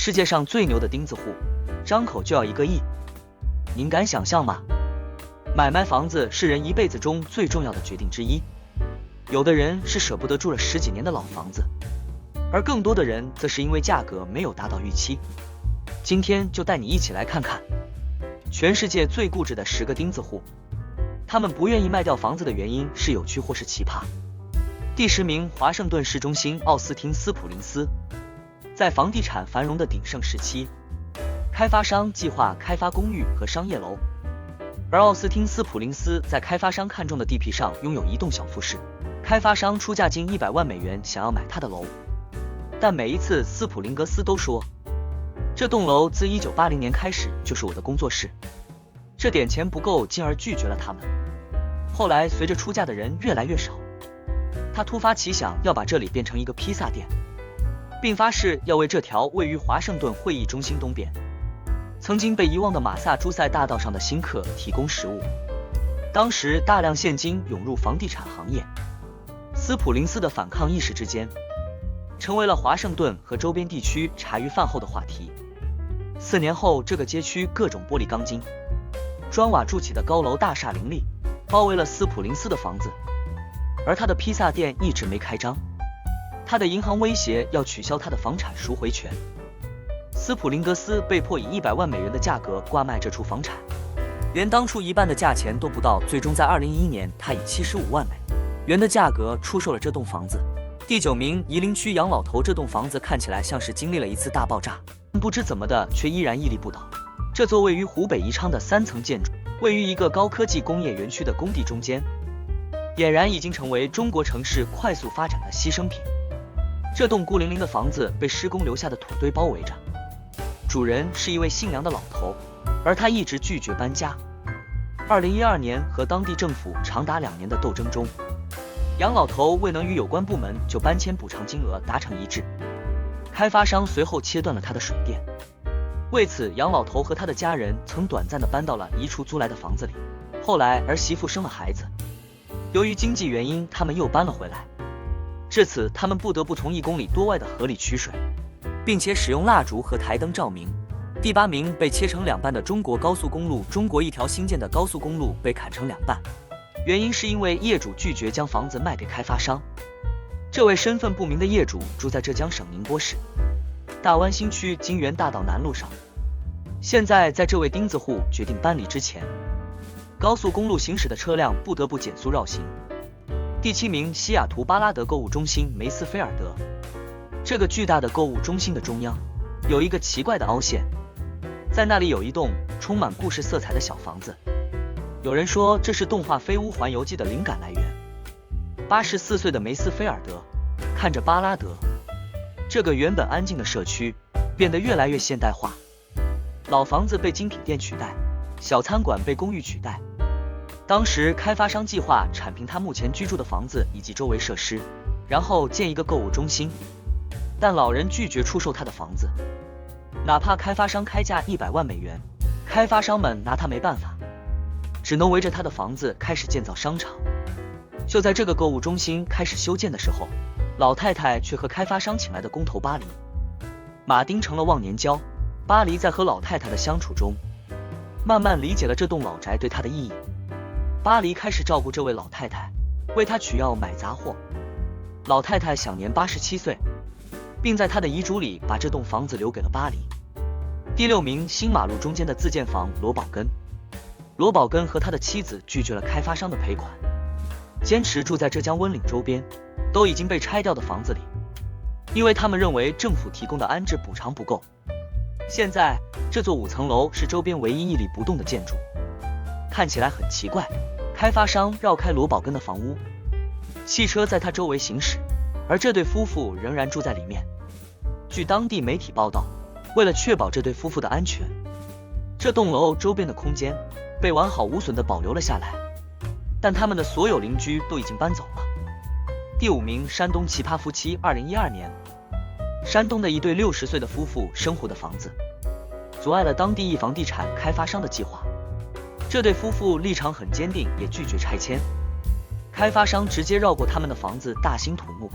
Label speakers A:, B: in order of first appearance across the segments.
A: 世界上最牛的钉子户，张口就要1个亿，您敢想象吗？买卖房子是人一辈子中最重要的决定之一，有的人是舍不得住了10几年的老房子，而更多的人则是因为价格没有达到预期。今天就带你一起来看看全世界最固执的10个钉子户，他们不愿意卖掉房子的原因是有趣或是奇葩。第10名，华盛顿市中心奥斯汀斯普林斯。在房地产繁荣的鼎盛时期，开发商计划开发公寓和商业楼，而奥斯汀斯普林斯在开发商看中的地皮上拥有一栋小复式，开发商出价近100万美元想要买他的楼，但每一次斯普林格斯都说，这栋楼自1980年开始就是我的工作室，这点钱不够，进而拒绝了他们。后来随着出价的人越来越少，他突发奇想要把这里变成一个披萨店，并发誓要为这条位于华盛顿会议中心东边曾经被遗忘的马萨诸塞大道上的新客提供食物。当时大量现金涌入房地产行业，斯普林斯的反抗一时之间成为了华盛顿和周边地区茶余饭后的话题。4年后，这个街区各种玻璃钢筋、砖瓦筑起的高楼大厦林立，包围了斯普林斯的房子，而他的披萨店一直没开张。他的银行威胁要取消他的房产赎回权，斯普林格斯被迫以100万美元的价格挂卖这处房产，连当初一半的价钱都不到。最终在2011年，他以75万美元的价格出售了这栋房子。第9名，夷陵区洋老头。这栋房子看起来像是经历了一次大爆炸，不知怎么的却依然屹立不倒。这座位于湖北宜昌的3层建筑，位于一个高科技工业园区的工地中间，俨然已经成为中国城市快速发展的牺牲品。这栋孤零零的房子被施工留下的土堆包围着，主人是一位姓梁的老头，而他一直拒绝搬家。2012年，和当地政府长达2年的斗争中，杨老头未能与有关部门就搬迁补偿金额达成一致，开发商随后切断了他的水电。为此，杨老头和他的家人曾短暂地搬到了一处租来的房子里，后来儿媳妇生了孩子，由于经济原因，他们又搬了回来。至此，他们不得不从1公里多外的河里取水，并且使用蜡烛和台灯照明。第8名，被切成2半的中国高速公路。中国一条新建的高速公路被砍成2半，原因是因为业主拒绝将房子卖给开发商。这位身份不明的业主住在浙江省宁波市大湾新区金源大道南路上。现在在这位钉子户决定搬离之前，高速公路行驶的车辆不得不减速绕行。第7名，西雅图巴拉德购物中心梅斯菲尔德。这个巨大的购物中心的中央有一个奇怪的凹陷，在那里有一栋充满故事色彩的小房子，有人说这是动画《飞屋环游记》的灵感来源。84岁的梅斯菲尔德看着巴拉德，这个原本安静的社区变得越来越现代化，老房子被精品店取代，小餐馆被公寓取代。当时开发商计划铲平他目前居住的房子以及周围设施，然后建一个购物中心，但老人拒绝出售他的房子，哪怕开发商开价100万美元，开发商们拿他没办法，只能围着他的房子开始建造商场。就在这个购物中心开始修建的时候，老太太却和开发商请来的工头巴黎、马丁成了忘年交。巴黎在和老太太的相处中，慢慢理解了这栋老宅对他的意义。巴黎开始照顾这位老太太，为她取药买杂货。老太太享年87岁，并在她的遗嘱里把这栋房子留给了巴黎。第6名，新马路中间的自建房。罗宝根。罗宝根和他的妻子拒绝了开发商的赔款，坚持住在浙江温岭周边都已经被拆掉的房子里，因为他们认为政府提供的安置补偿不够。现在这座5层楼是周边唯一屹立不动的建筑，看起来很奇怪。开发商绕开罗宝根的房屋，汽车在他周围行驶，而这对夫妇仍然住在里面。据当地媒体报道，为了确保这对夫妇的安全，这栋楼周边的空间被完好无损地保留了下来，但他们的所有邻居都已经搬走了。第5名，山东奇葩夫妻。2012年，山东的一对60岁的夫妇生活的房子阻碍了当地一房地产开发商的计划。这对夫妇立场很坚定，也拒绝拆迁。开发商直接绕过他们的房子大兴土木，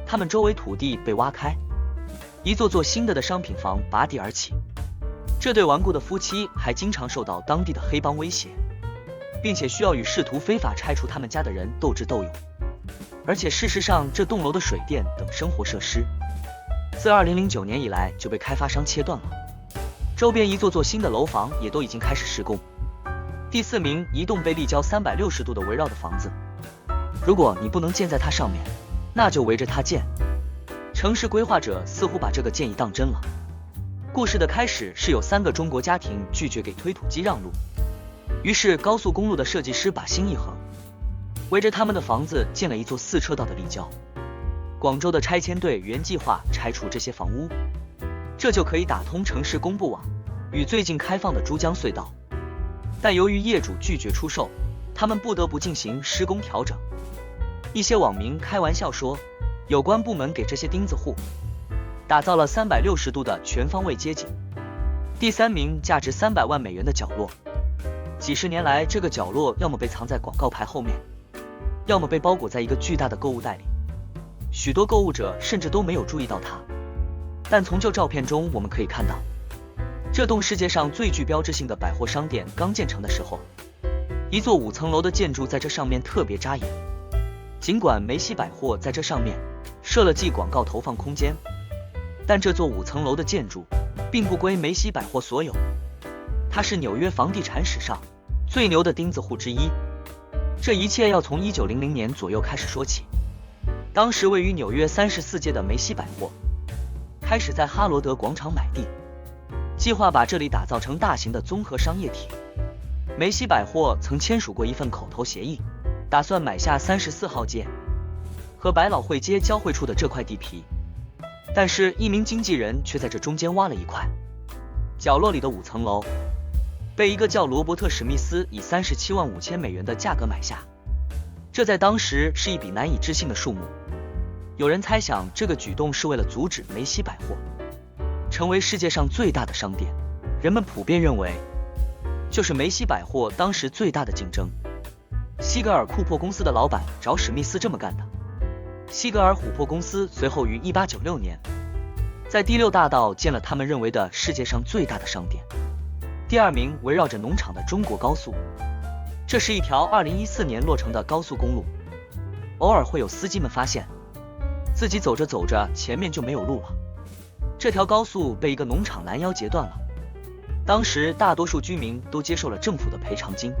A: 他们周围土地被挖开，一座座新的商品房拔地而起。这对顽固的夫妻还经常受到当地的黑帮威胁，并且需要与试图非法拆除他们家的人斗智斗勇。而且事实上，这栋楼的水电等生活设施自2009年以来就被开发商切断了，周边一座座新的楼房也都已经开始施工。第4名，一栋被立交360度的围绕的房子。如果你不能建在它上面，那就围着它建。城市规划者似乎把这个建议当真了。故事的开始是有3个中国家庭拒绝给推土机让路，于是高速公路的设计师把心一横，围着他们的房子建了一座4车道的立交。广州的拆迁队原计划拆除这些房屋，这就可以打通城市公布网与最近开放的珠江隧道。但由于业主拒绝出售，他们不得不进行施工调整。一些网民开玩笑说，有关部门给这些钉子户打造了360度的全方位街景。第3名，价值300万美元的角落。几十年来，这个角落要么被藏在广告牌后面，要么被包裹在一个巨大的购物袋里，许多购物者甚至都没有注意到它。但从旧照片中我们可以看到，这栋世界上最具标志性的百货商店刚建成的时候，一座5层楼的建筑在这上面特别扎眼。尽管梅西百货在这上面设了记广告投放空间，但这座5层楼的建筑并不归梅西百货所有，它是纽约房地产史上最牛的钉子户之一。这一切要从1900年左右开始说起。当时位于纽约34街的梅西百货开始在哈罗德广场买地，计划把这里打造成大型的综合商业体。梅西百货曾签署过一份口头协议，打算买下34号街和百老汇街交汇处的这块地皮，但是一名经纪人却在这中间挖了一块角落里的5层楼，被一个叫罗伯特·史密斯以37万5千美元的价格买下。这在当时是一笔难以置信的数目。有人猜想这个举动是为了阻止梅西百货成为世界上最大的商店。人们普遍认为，就是梅西百货当时最大的竞争。西格尔库珀公司的老板找史密斯这么干的。西格尔琥珀公司随后于1896年在第6大道建了他们认为的世界上最大的商店。第2名，围绕着农场的中国高速。这是一条2014年落成的高速公路，偶尔会有司机们发现自己走着走着前面就没有路了。这条高速被一个农场拦腰截断了，当时大多数居民都接受了政府的赔偿金，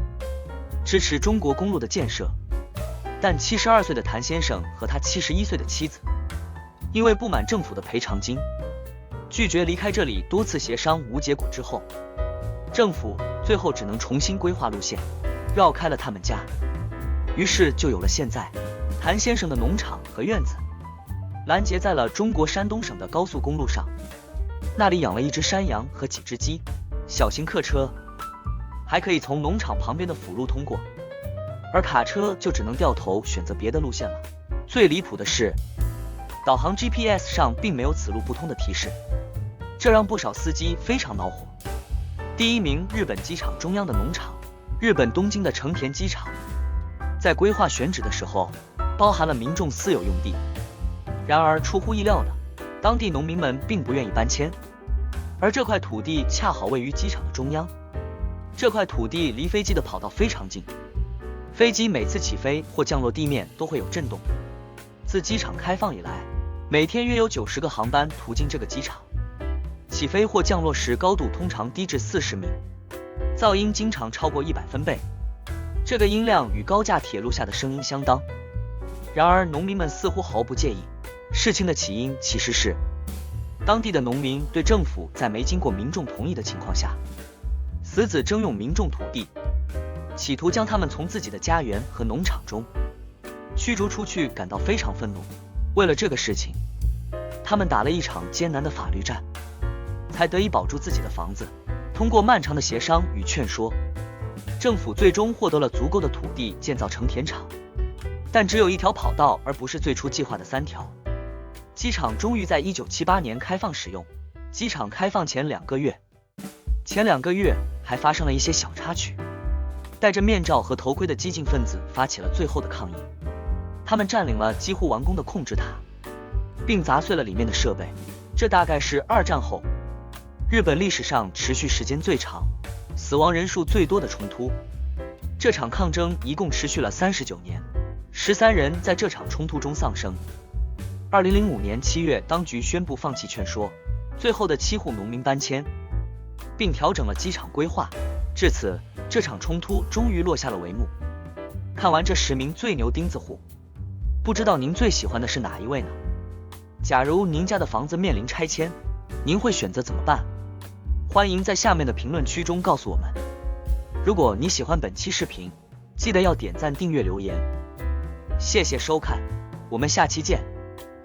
A: 支持中国公路的建设。但72岁的谭先生和他71岁的妻子因为不满政府的赔偿金，拒绝离开这里，多次协商无结果之后，政府最后只能重新规划路线，绕开了他们家。于是就有了现在谭先生的农场和院子，拦截在了中国山东省的高速公路上。那里养了一只山羊和几只鸡，小型客车还可以从农场旁边的辅路通过，而卡车就只能掉头选择别的路线了。最离谱的是，导航 GPS 上并没有此路不通的提示，这让不少司机非常恼火。第1名，日本机场中央的农场。日本东京的成田机场在规划选址的时候包含了民众私有用地，然而出乎意料的，当地农民们并不愿意搬迁，而这块土地恰好位于机场的中央。这块土地离飞机的跑道非常近，飞机每次起飞或降落地面都会有震动。自机场开放以来，每天约有90个航班途经这个机场，起飞或降落时高度通常低至40米，噪音经常超过100分贝，这个音量与高架铁路下的声音相当。然而农民们似乎毫不介意，事情的起因其实是当地的农民对政府在没经过民众同意的情况下私自征用民众土地，企图将他们从自己的家园和农场中驱逐出去，感到非常愤怒。为了这个事情，他们打了一场艰难的法律战，才得以保住自己的房子。通过漫长的协商与劝说，政府最终获得了足够的土地建造成田场，但只有1条跑道，而不是最初计划的3条。机场终于在1978年开放使用。机场开放前2个月还发生了一些小插曲，戴着面罩和头盔的激进分子发起了最后的抗议，他们占领了几乎完工的控制塔，并砸碎了里面的设备。这大概是二战后日本历史上持续时间最长、死亡人数最多的冲突。这场抗争一共持续了39年，13人在这场冲突中丧生。2005年7月，当局宣布放弃劝说最后的7户农民搬迁，并调整了机场规划。至此，这场冲突终于落下了帷幕。看完这10名最牛钉子户，不知道您最喜欢的是哪一位呢？假如您家的房子面临拆迁，您会选择怎么办？欢迎在下面的评论区中告诉我们。如果你喜欢本期视频，记得要点赞、订阅、留言。谢谢收看，我们下期见。